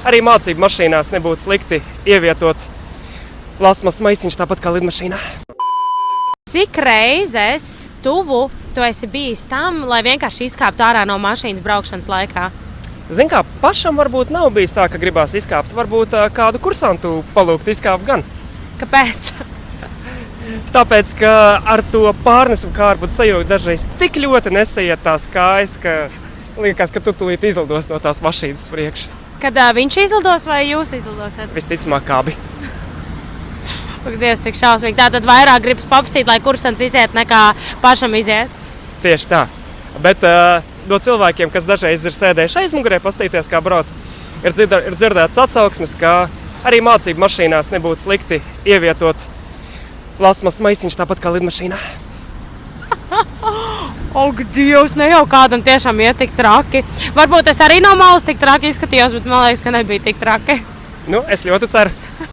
Arī mācību mašīnās nebūtu slikti ievietot plasmas maisiņš tāpat kā lidmašīnā. Cik reizes tuvu tu esi bijis tam, lai vienkārši izkāptu ārā no mašīnas braukšanas laikā? Zini kā, pašam varbūt nav bijis tā, ka gribās izkāpt. Varbūt kādu kursantu palūgt izkāpt gan. Kāpēc? Tāpēc, ka ar to pārnesumu kārbu sajūta dažreiz tik ļoti nesaiet tās kājas, ka liekas, ka tu tūlīt izlidos no tās mašīnas priekš. Kad viņš izlidos vai jūs izlidosiet? Visticamāk, abi. Ak, Dievs, cik šausmīgi. Tātad vairāk gribas paprasīt, lai kursants iziet, nekā pašam iziet? Tieši tā. Bet no cilvēkiem, kas dažreiz ir sēdējuši aizmugurē, pastīties, kā brauc, ir dzirdēts atsauksmes, ka arī mācību mašīnās nebūtu slikti ievietot plasmas maisiņš tāpat kā lidmašīnā. Ak, Dievs, ne jau kādam tiešām iet tik traki. Varbūt es arī no malas tik traki izskatījos, bet man liekas, ka nebija tik traki. Nu, es ļoti ceru.